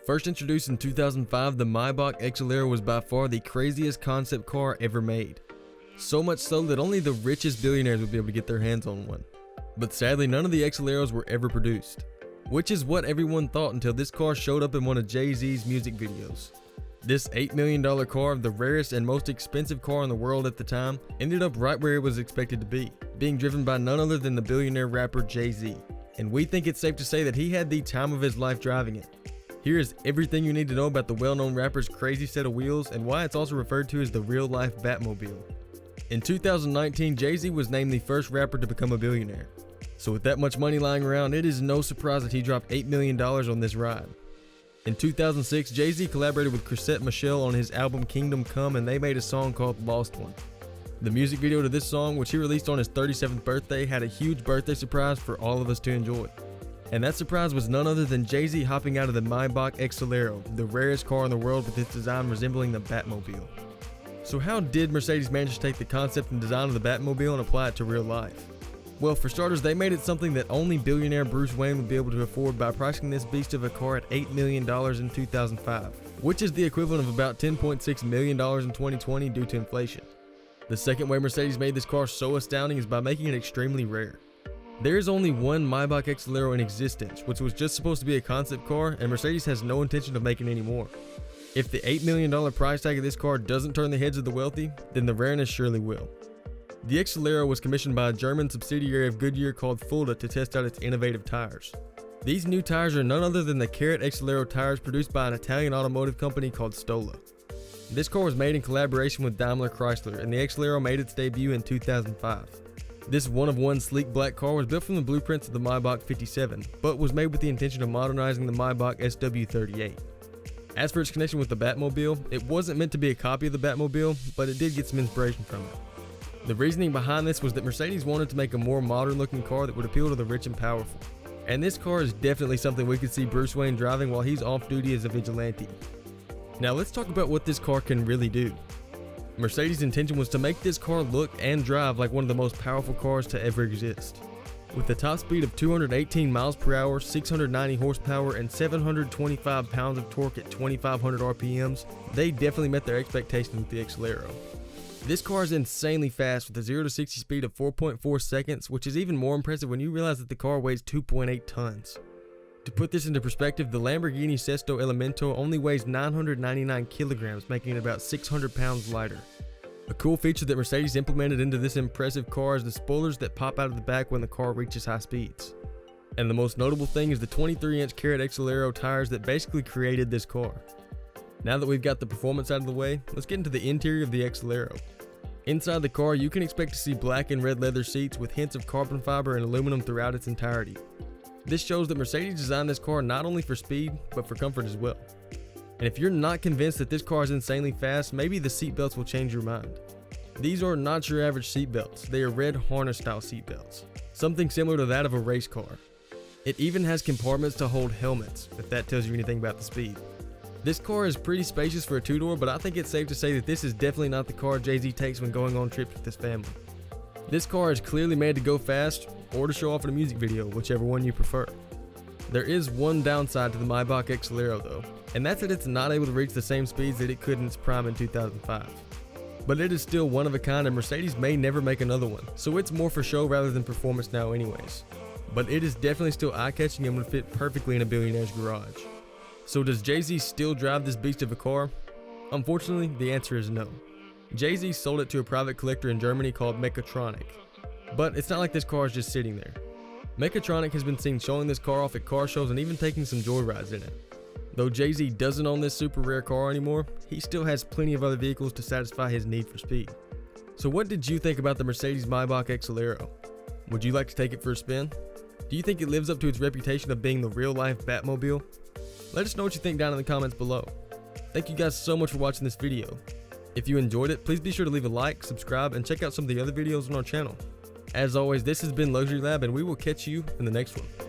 First introduced in 2005, the Maybach XLero was by far the craziest concept car ever made. So much so that only the richest billionaires would be able to get their hands on one. But sadly, none of the XLeros were ever produced. Which is what everyone thought until this car showed up in one of Jay-Z's music videos. This $8 million car, the rarest and most expensive car in the world at the time, ended up right where it was expected to be, being driven by none other than the billionaire rapper Jay-Z. And we think it's safe to say that he had the time of his life driving it. Here is everything you need to know about the well-known rapper's crazy set of wheels and why it's also referred to as the real-life Batmobile. In 2019, Jay-Z was named the first rapper to become a billionaire. So with that much money lying around, it is no surprise that he dropped $8 million on this ride. In 2006, Jay-Z collaborated with Chrisette Michele on his album Kingdom Come, and they made a song called Lost One. The music video to this song, which he released on his 37th birthday, had a huge birthday surprise for all of us to enjoy. And that surprise was none other than Jay-Z hopping out of the Maybach XLero, the rarest car in the world with its design resembling the Batmobile. So how did Mercedes manage to take the concept and design of the Batmobile and apply it to real life? Well, for starters, they made it something that only billionaire Bruce Wayne would be able to afford by pricing this beast of a car at $8 million in 2005, which is the equivalent of about $10.6 million in 2020 due to inflation. The second way Mercedes made this car so astounding is by making it extremely rare. There is only one Maybach XLero in existence, which was just supposed to be a concept car, and Mercedes has no intention of making any more. If the $8 million price tag of this car doesn't turn the heads of the wealthy, then the rareness surely will. The XLero was commissioned by a German subsidiary of Goodyear called Fulda to test out its innovative tires. These new tires are none other than the Carrot XLero tires produced by an Italian automotive company called Stola. This car was made in collaboration with Daimler Chrysler, and the XLero made its debut in 2005. This one-of-one sleek black car was built from the blueprints of the Maybach 57, but was made with the intention of modernizing the Maybach SW38. As for its connection with the Batmobile, it wasn't meant to be a copy of the Batmobile, but it did get some inspiration from it. The reasoning behind this was that Mercedes wanted to make a more modern-looking car that would appeal to the rich and powerful. And this car is definitely something we could see Bruce Wayne driving while he's off duty as a vigilante. Now let's talk about what this car can really do. Mercedes' intention was to make this car look and drive like one of the most powerful cars to ever exist. With a top speed of 218 miles per hour, 690 horsepower, and 725 pounds of torque at 2,500 RPMs, they definitely met their expectations with the XLero. This car is insanely fast with a 0 to 60 speed of 4.4 seconds, which is even more impressive when you realize that the car weighs 2.8 tons. To put this into perspective, the Lamborghini Sesto Elemento only weighs 999 kilograms, making it about 600 pounds lighter. A cool feature that Mercedes implemented into this impressive car is the spoilers that pop out of the back when the car reaches high speeds. And the most notable thing is the 23-inch Carrot XLero tires that basically created this car. Now that we've got the performance out of the way, let's get into the interior of the XLero. Inside the car, you can expect to see black and red leather seats with hints of carbon fiber and aluminum throughout its entirety. This shows that Mercedes designed this car not only for speed, but for comfort as well. And if you're not convinced that this car is insanely fast, maybe the seatbelts will change your mind. These are not your average seatbelts, they are red harness style seatbelts, something similar to that of a race car. It even has compartments to hold helmets, if that tells you anything about the speed. This car is pretty spacious for a two-door, but I think it's safe to say that this is definitely not the car Jay-Z takes when going on trips with his family. This car is clearly made to go fast, or to show off in a music video, whichever one you prefer. There is one downside to the Maybach XLero though, and that's that it's not able to reach the same speeds that it could in its prime in 2005. But it is still one of a kind, and Mercedes may never make another one, so it's more for show rather than performance now anyways. But it is definitely still eye-catching and would fit perfectly in a billionaire's garage. So does Jay-Z still drive this beast of a car? Unfortunately, the answer is no. Jay-Z sold it to a private collector in Germany called Mechatronic. But it's not like this car is just sitting there. Mechatronic has been seen showing this car off at car shows and even taking some joyrides in it. Though Jay-Z doesn't own this super rare car anymore, he still has plenty of other vehicles to satisfy his need for speed. So what did you think about the Mercedes Maybach XLero? Would you like to take it for a spin? Do you think it lives up to its reputation of being the real-life Batmobile? Let us know what you think down in the comments below. Thank you guys so much for watching this video. If you enjoyed it, please be sure to leave a like, subscribe, and check out some of the other videos on our channel. As always, this has been Luxury Lab, and we will catch you in the next one.